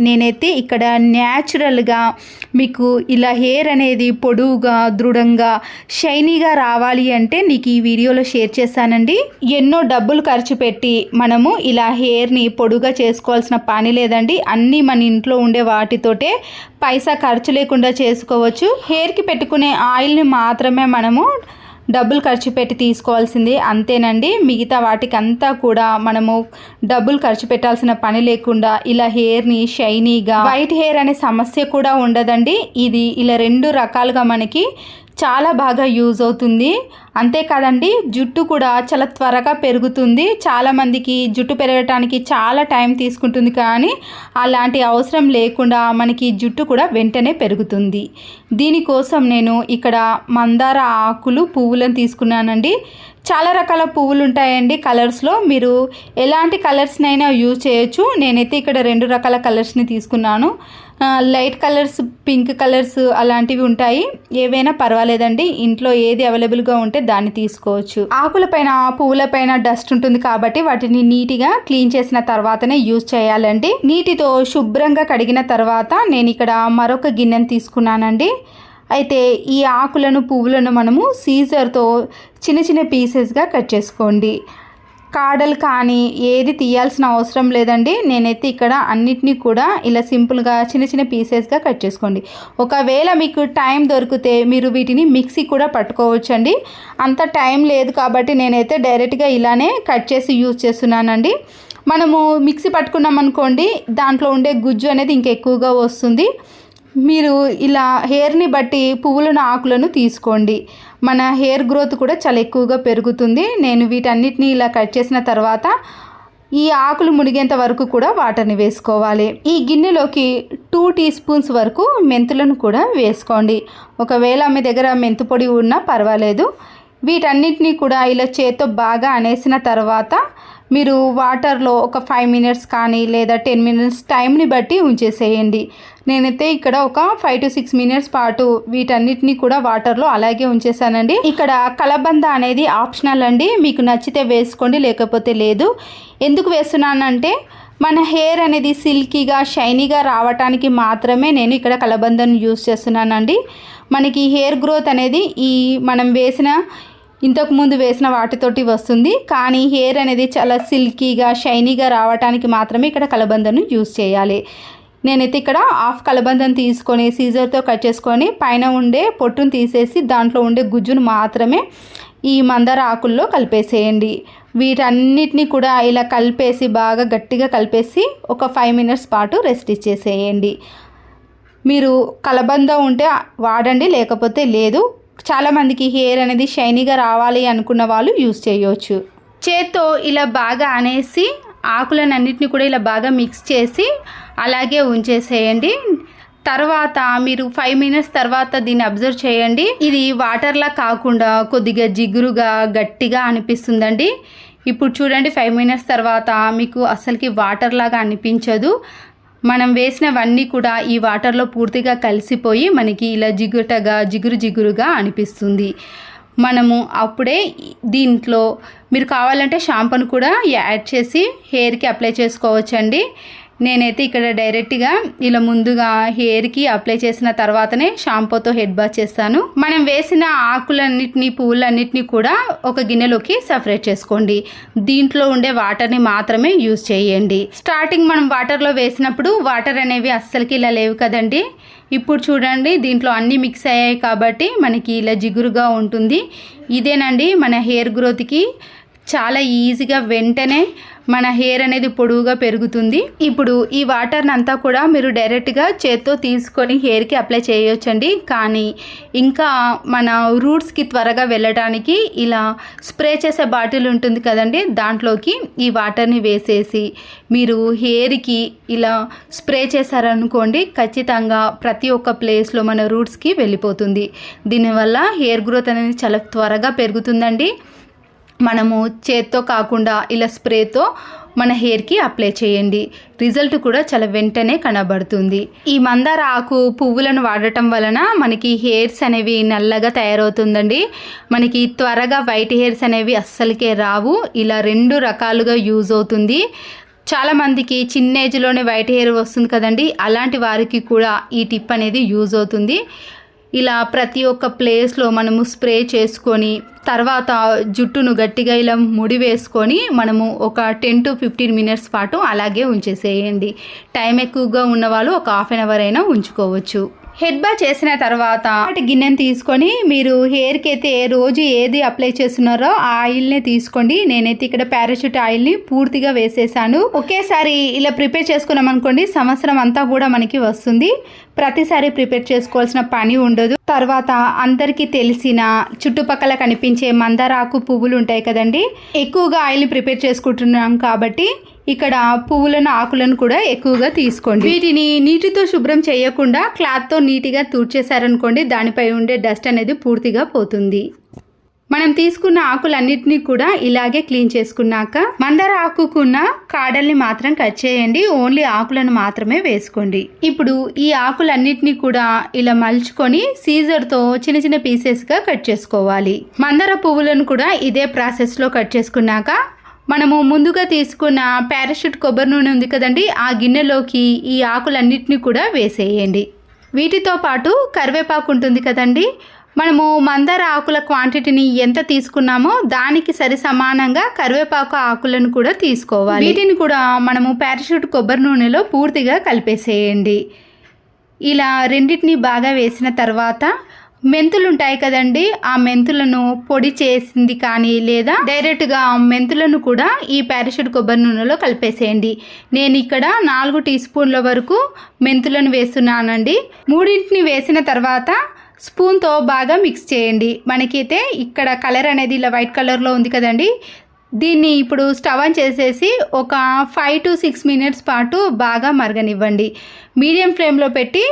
నేనైతే ఇక్కడ న్యాచురల్గా మీకు ఇలా హెయిర్ అనేది పొడవుగా దృఢంగా షైనీగా రావాలి అంటే నీకు ఈ వీడియోలో షేర్ చేశానండి. ఎన్నో డబ్బులు ఖర్చు పెట్టి మనము ఇలా హెయిర్ని పొడుగా చేసుకోవాల్సిన పని లేదండి. అన్నీ మన ఇంట్లో ఉండే వాటితోటే పైసా ఖర్చు లేకుండా చేసుకోవచ్చు. హెయిర్కి పెట్టుకునే ఆయిల్ని మాత్రమే మనము డబ్బులు ఖర్చు పెట్టి తీసుకోవాల్సింది అంతేనండి. మిగతా వాటికి అంతా కూడా మనము డబ్బులు ఖర్చు పెట్టాల్సిన పని లేకుండా ఇలా హెయిర్ని షైనీగా వైట్ హెయిర్ అనే సమస్య కూడా ఉండదండి. ఇది ఇలా 2 రకాలుగా మనకి చాలా బాగా యూజ్ అవుతుంది. అంతేకాదండి, జుట్టు కూడా చాలా త్వరగా పెరుగుతుంది. చాలామందికి జుట్టు పెరగటానికి చాలా టైం తీసుకుంటుంది, కానీ అలాంటి అవసరం లేకుండా మనకి జుట్టు కూడా వెంటనే పెరుగుతుంది. దీనికోసం నేను ఇక్కడ మందార ఆకులు పువ్వులను తీసుకున్నానండి. చాలా రకాల పువ్వులు ఉంటాయండి కలర్స్లో. మీరు ఎలాంటి కలర్స్నైనా యూజ్ చేయొచ్చు. నేనైతే ఇక్కడ 2 రకాల కలర్స్ని తీసుకున్నాను. లైట్ కలర్స్, పింక్ కలర్స్ అలాంటివి ఉంటాయి. ఏవైనా పర్వాలేదండి. ఇంట్లో ఏది అవైలబుల్గా ఉంటే దాన్ని తీసుకోవచ్చు. ఆకులపైన పువ్వులపైన డస్ట్ ఉంటుంది కాబట్టి వాటిని నీట్గా క్లీన్ చేసిన తర్వాతనే యూజ్ చేయాలండి. నీటితో శుభ్రంగా కడిగిన తర్వాత నేను ఇక్కడ మరొక గిన్నెను తీసుకున్నానండి. అయితే ఈ ఆకులను పువ్వులను మనము సీజర్తో చిన్న చిన్న పీసెస్గా కట్ చేసుకోండి. కాడలు కానీ ఏది తీయాల్సిన అవసరం లేదండి. నేనైతే ఇక్కడ అన్నిటినీ కూడా ఇలా సింపుల్గా చిన్న చిన్న పీసెస్గా కట్ చేసుకోండి. ఒకవేళ మీకు టైం దొరికితే మీరు వీటిని మిక్సీ కూడా పట్టుకోవచ్చండి. అంత టైం లేదు కాబట్టి నేనైతే డైరెక్ట్గా ఇలానే కట్ చేసి యూజ్ చేస్తున్నానండి. మనము మిక్సీ పట్టుకున్నాం అనుకోండి, దాంట్లో ఉండే గుజ్జు అనేది ఇంకెక్కువగా వస్తుంది. మీరు ఇలా హెయిర్ని బట్టి పువ్వులను ఆకులను తీసుకోండి. మన హెయిర్ గ్రోత్ కూడా చాలా ఎక్కువగా పెరుగుతుంది. నేను వీటన్నిటిని ఇలా కట్ చేసిన తర్వాత ఈ ఆకులు మునిగేంత వరకు కూడా వాటర్ని వేసుకోవాలి. ఈ గిన్నెలోకి 2 టీ స్పూన్స్ వరకు మెంతులను కూడా వేసుకోండి. ఒకవేళ మీ దగ్గర మెంతు పొడి ఉన్నా పర్వాలేదు. వీటన్నిటిని కూడా ఇలా చేత్తో బాగా అనేసిన తర్వాత మీరు వాటర్లో ఒక 5 మినిట్స్ కానీ లేదా 10 మినిట్స్ టైంని బట్టి ఉంచేసేయండి. నేనైతే ఇక్కడ ఒక 5 to 6 మినిట్స్ పాటు వీటన్నిటిని కూడా వాటర్లో అలాగే ఉంచేసానండి. ఇక్కడ కలబంద అనేది ఆప్షనల్ అండి. మీకు నచ్చితే వేసుకోండి, లేకపోతే లేదు. ఎందుకు వేస్తున్నానంటే మన హెయిర్ అనేది సిల్కీగా షైనీగా రావటానికి మాత్రమే నేను ఇక్కడ కలబందను యూజ్ చేస్తున్నానండి. మనకి హెయిర్ గ్రోత్ అనేది మనం ఇంతకుముందు వేసిన వాటితోటి వస్తుంది, కానీ హెయిర్ అనేది చాలా సిల్కీగా షైనీగా రావడానికి మాత్రమే ఇక్కడ కలబందను యూజ్ చేయాలి. నేనైతే ఇక్కడ హాఫ్ కలబందను తీసుకొని సీజర్తో కట్ చేసుకొని పైన ఉండే పొట్టును తీసేసి దాంట్లో ఉండే గుజ్జును మాత్రమే ఈ మందార ఆకుల్లో కలిపేసేయండి. వీటన్నిటిని కూడా ఇలా కలిపేసి బాగా గట్టిగా కలిపేసి ఒక 5 మినిట్స్ పాటు రెస్ట్ ఇచ్చేసేయండి. మీరు కలబంద ఉంటే వాడండి, లేకపోతే లేదు. చాలామందికి హెయిర్ అనేది షైనీగా రావాలి అనుకున్న వాళ్ళు యూజ్ చేయవచ్చు. చేత్తో ఇలా బాగా అనేసి ఆకులన్నింటినీ కూడా ఇలా బాగా మిక్స్ చేసి అలాగే ఉంచేసేయండి. తర్వాత మీరు 5 మినిట్స్ తర్వాత దీన్ని అబ్జర్వ్ చేయండి. ఇది వాటర్లా కాకుండా కొద్దిగా జిగురుగా గట్టిగా అనిపిస్తుందండి. ఇప్పుడు చూడండి, 5 మినిట్స్ తర్వాత మీకు అసలుకి వాటర్ లాగా అనిపించదు. మనం వేసినవన్నీ కూడా ఈ వాటర్లో పూర్తిగా కలిసిపోయి మనకి ఇలా జిగురుగా అనిపిస్తుంది. మనము అప్పుడే దీంట్లో మీరు కావాలంటే షాంపూను కూడా యాడ్ చేసి హెయిర్కి అప్లై చేసుకోవచ్చండి. నేనైతే ఇక్కడ డైరెక్ట్గా ఇలా ముందుగా హెయిర్కి అప్లై చేసిన తర్వాతనే షాంపూతో హెడ్ బాత్ చేస్తాను. మనం వేసిన ఆకులన్నిటినీ పువ్వులన్నిటినీ కూడా ఒక గిన్నెలోకి సపరేట్ చేసుకోండి. దీంట్లో ఉండే వాటర్ని మాత్రమే యూజ్ చేయండి. స్టార్టింగ్ మనం వాటర్లో వేసినప్పుడు వాటర్ అనేవి అస్సలకి ఇలా లేవు కదండి. ఇప్పుడు చూడండి, దీంట్లో అన్నీ మిక్స్ అయ్యాయి కాబట్టి మనకి ఇలా జిగురుగా ఉంటుంది. ఇదేనండి మన హెయిర్ గ్రోత్కి చాలా ఈజీగా వెంటనే మన హెయిర్ అనేది పొడవుగా పెరుగుతుంది. ఇప్పుడు ఈ వాటర్ని అంతా కూడా మీరు డైరెక్ట్గా చేత్తో తీసుకొని హెయిర్కి అప్లై చేయొచ్చండి. కానీ ఇంకా మన రూట్స్కి త్వరగా వెళ్ళడానికి ఇలా స్ప్రే చేసే బాటిల్ ఉంటుంది కదండి, దాంట్లోకి ఈ వాటర్ని వేసేసి మీరు హెయిర్కి ఇలా స్ప్రే చేశారనుకోండి, ఖచ్చితంగా ప్రతి ఒక్క ప్లేస్లో మన రూట్స్కి వెళ్ళిపోతుంది. దీనివల్ల హెయిర్ గ్రోత్ అనేది చాలా త్వరగా పెరుగుతుందండి. మనము చేత్తో కాకుండా ఇలా స్ప్రేతో మన హెయిర్కి అప్లై చేయండి. రిజల్ట్ కూడా చాలా వెంటనే కనబడుతుంది. ఈ మందార ఆకు పువ్వులను వాడటం వలన మనకి హెయిర్స్ అనేవి నల్లగా తయారవుతుందండి. మనకి త్వరగా వైట్ హెయిర్స్ అనేవి అస్సలకే రావు. ఇలా 2 రకాలుగా యూజ్ అవుతుంది. చాలామందికి చిన్న ఏజ్లోనే వైట్ హెయిర్ వస్తుంది కదండి, అలాంటి వారికి కూడా ఈ టిప్ అనేది యూజ్ అవుతుంది. ఇలా ప్రతి ఒక్క ప్లేస్లో మనము స్ప్రే చేసుకొని తర్వాత జుట్టును గట్టిగా ఇలా ముడి వేసుకొని మనము ఒక 10 to 15 మినిట్స్ పాటు అలాగే ఉంచేసేయండి. టైం ఎక్కువగా ఉన్నవాళ్ళు ఒక హాఫ్ అన్ అవర్ అయినా ఉంచుకోవచ్చు. హెడ్ బాత్ చేసిన తర్వాత గిన్నెని తీసుకొని మీరు హెయిర్కి అయితే రోజు ఏది అప్లై చేస్తున్నారో ఆ ఆయిల్నే తీసుకోండి. నేనైతే ఇక్కడ పారాషూట్ ఆయిల్ని పూర్తిగా వేసేసాను. ఒకేసారి ఇలా ప్రిపేర్ చేసుకున్నాం అనుకోండి, సంవత్సరం అంతా కూడా మనకి వస్తుంది. ప్రతిసారి ప్రిపేర్ చేసుకోవాల్సిన పని ఉండదు. తర్వాత అందరికీ తెలిసిన చుట్టుపక్కల కనిపించే మందారాకు పువ్వులు ఉంటాయి కదండి, ఎక్కువగా ఆయిల్ని ప్రిపేర్ చేసుకుంటున్నాం కాబట్టి ఇక్కడ పువ్వులను ఆకులను కూడా ఎక్కువగా తీసుకోండి. వీటిని నీటితో శుభ్రం చేయకుండా క్లాత్తో నీట్గా తుడిచేశారనుకోండి, దానిపై ఉండే డస్ట్ అనేది పూర్తిగా పోతుంది. మనం తీసుకున్న ఆకులన్నిటినీ కూడా ఇలాగే క్లీన్ చేసుకున్నాక మందార ఆకుకున్న కాడల్ని మాత్రం కట్ చేయండి. ఓన్లీ ఆకులను మాత్రమే వేసుకోండి. ఇప్పుడు ఈ ఆకులన్నిటినీ కూడా ఇలా మలుచుకొని సీజర్తో చిన్న చిన్న పీసెస్గా కట్ చేసుకోవాలి. మందార పువ్వులను కూడా ఇదే ప్రాసెస్లో కట్ చేసుకున్నాక మనము ముందుగా తీసుకున్న పారాషూట్ కొబ్బరి నూనె ఉంది కదండి, ఆ గిన్నెలోకి ఈ ఆకులన్నిటినీ కూడా వేసేయండి. వీటితో పాటు కరివేపాకు ఉంటుంది కదండి, మనము మందార ఆకుల క్వాంటిటీని ఎంత తీసుకున్నామో దానికి సరి సమానంగా కరివేపాకు ఆకులను కూడా తీసుకోవాలి. వీటిని కూడా మనము పారాషూట్ కొబ్బరి నూనెలో పూర్తిగా కలిపేసేయండి. ఇలా రెండింటిని బాగా వేసిన తర్వాత మెంతులు ఉంటాయి కదండి, ఆ మెంతులను పొడి చేసింది కానీ లేదా డైరెక్ట్గా మెంతులను కూడా ఈ పారాషూట్ కొబ్బరి నూనెలో కలిపేసేయండి. నేను ఇక్కడ 4 టీ స్పూన్ల వరకు మెంతులను వేస్తున్నానండి. 3 వేసిన తర్వాత స్పూన్తో బాగా మిక్స్ చేయండి. మనకైతే ఇక్కడ కలర్ అనేది ఇలా వైట్ కలర్లో ఉంది కదండి, దీన్ని ఇప్పుడు స్టవ్ ఆన్ చేసేసి ఒక 5 to 6 మినిట్స్ పాటు బాగా మరగనివ్వండి. మీడియం ఫ్లేమ్లో పెట్టి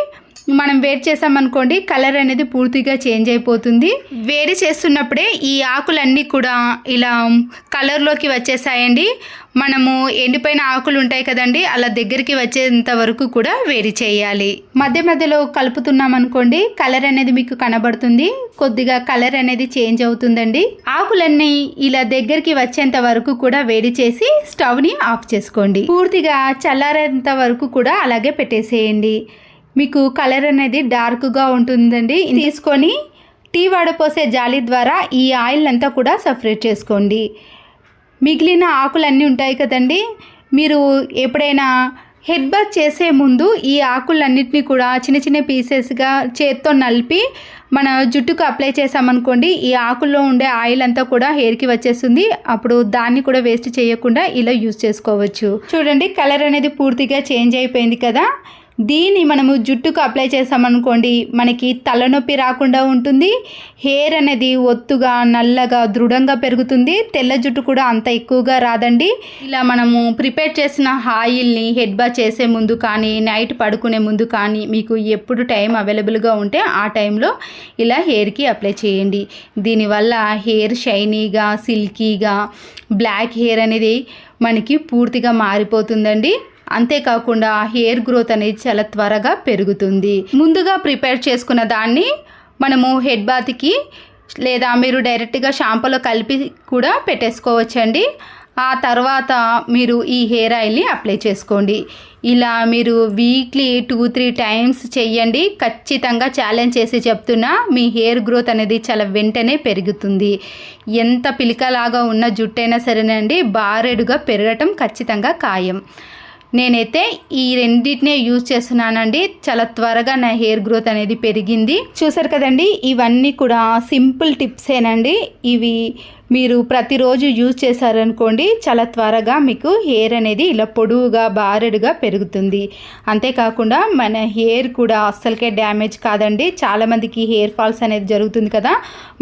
మనం వేడి చేసామనుకోండి, కలర్ అనేది పూర్తిగా చేంజ్ అయిపోతుంది. వేడి చేస్తున్నప్పుడే ఈ ఆకులన్నీ కూడా ఇలా కలర్లోకి వచ్చేసాయండి. మనము ఎండిపోయిన ఆకులు ఉంటాయి కదండి, అలా దగ్గరికి వచ్చేంత వరకు కూడా వేడి చేయాలి. మధ్య మధ్యలో కలుపుతున్నాం అనుకోండి, కలర్ అనేది మీకు కనబడుతుంది. కొద్దిగా కలర్ అనేది చేంజ్ అవుతుందండి. ఆకులన్నీ ఇలా దగ్గరికి వచ్చేంత వరకు కూడా వేడి చేసి స్టవ్ని ఆఫ్ చేసుకోండి. పూర్తిగా చల్లారేంత వరకు కూడా అలాగే పెట్టేసేయండి. మీకు కలర్ అనేది డార్క్గా ఉంటుందండి. తీసుకొని టీ వడపోసే జాలి ద్వారా ఈ ఆయిల్ అంతా కూడా సపరేట్ చేసుకోండి. మిగిలిన ఆకులన్నీ ఉంటాయి కదండి, మీరు ఎప్పుడైనా హెడ్ బాత్ చేసే ముందు ఈ ఆకులన్నింటినీ కూడా చిన్న చిన్న పీసెస్గా చేత్తో నలిపి మన జుట్టుకు అప్లై చేసామనుకోండి, ఈ ఆకుల్లో ఉండే ఆయిల్ అంతా కూడా హెయిర్కి వచ్చేస్తుంది. అప్పుడు దాన్ని కూడా వేస్ట్ చేయకుండా ఇలా యూజ్ చేసుకోవచ్చు. చూడండి, కలర్ అనేది పూర్తిగా చేంజ్ అయిపోయింది కదా. దీన్ని మనము జుట్టుకు అప్లై చేసామనుకోండి, మనకి తలనొప్పి రాకుండా ఉంటుంది. హెయిర్ అనేది ఒత్తుగా నల్లగా దృఢంగా పెరుగుతుంది. తెల్ల జుట్టు కూడా అంత ఎక్కువగా రాదండి. ఇలా మనము ప్రిపేర్ చేసిన ఆయిల్ని హెడ్ బాత్ చేసే ముందు కానీ నైట్ పడుకునే ముందు కానీ మీకు ఎప్పుడు టైం అవైలబుల్గా ఉంటే ఆ టైంలో ఇలా హెయిర్కి అప్లై చేయండి. దీనివల్ల హెయిర్ షైనీగా సిల్కీగా బ్లాక్ హెయిర్ అనేది మనకి పూర్తిగా మారిపోతుందండి. అంతేకాకుండా హెయిర్ గ్రోత్ అనేది చాలా త్వరగా పెరుగుతుంది. ముందుగా ప్రిపేర్ చేసుకున్న దాన్ని మనము హెడ్ బాత్కి లేదా మీరు డైరెక్ట్గా షాంపూలో కలిపి కూడా పెట్టేసుకోవచ్చండి. ఆ తర్వాత మీరు ఈ హెయిర్ ఆయిల్ని అప్లై చేసుకోండి. ఇలా మీరు వీక్లీ 2-3 టైమ్స్ చెయ్యండి. ఖచ్చితంగా ఛాలెంజ్ చేసి చెప్తున్నా, మీ హెయిర్ గ్రోత్ అనేది చాలా వెంటనే పెరుగుతుంది. ఎంత పిలికలాగా ఉన్న జుట్టైనా సరేనండి, బారెడుగా పెరగటం ఖచ్చితంగా ఖాయం. నేనైతే ఈ రెండింటినే యూజ్ చేస్తున్నానండి. చాలా త్వరగా నా హెయిర్ గ్రోత్ అనేది పెరిగింది. చూసారు కదండి, ఇవన్నీ కూడా సింపుల్ టిప్సేనండి. ఇవి మీరు ప్రతిరోజు యూజ్ చేశారనుకోండి, చాలా త్వరగా మీకు హెయిర్ అనేది ఇలా పొడవుగా బారెడుగా పెరుగుతుంది. అంతేకాకుండా మన హెయిర్ కూడా అస్సలకే డ్యామేజ్ కాదండి. చాలామందికి హెయిర్ ఫాల్స్ అనేది జరుగుతుంది కదా,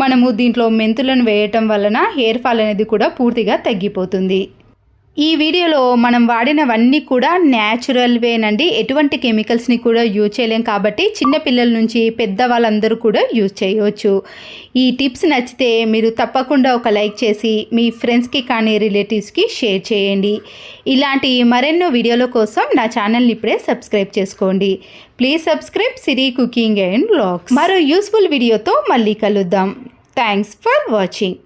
మనము దీంట్లో మెంతులను వేయటం వలన హెయిర్ ఫాల్ అనేది కూడా పూర్తిగా తగ్గిపోతుంది. ఈ వీడియోలో మనం వాడినవన్నీ కూడా న్యాచురల్ వేనండి. ఎటువంటి కెమికల్స్ని కూడా యూజ్ చేయలేం కాబట్టి చిన్నపిల్లల నుంచి పెద్దవాళ్ళందరూ కూడా యూజ్ చేయవచ్చు. ఈ టిప్స్ నచ్చితే మీరు తప్పకుండా ఒక లైక్ చేసి మీ ఫ్రెండ్స్కి కానీ రిలేటివ్స్కి షేర్ చేయండి. ఇలాంటి మరెన్నో వీడియోల కోసం నా ఛానల్ని ఇప్పుడే సబ్స్క్రైబ్ చేసుకోండి. Please subscribe Siri cooking and vlogs. మరో యూస్ఫుల్ వీడియోతో మళ్ళీ కలుద్దాం. Thanks for watching.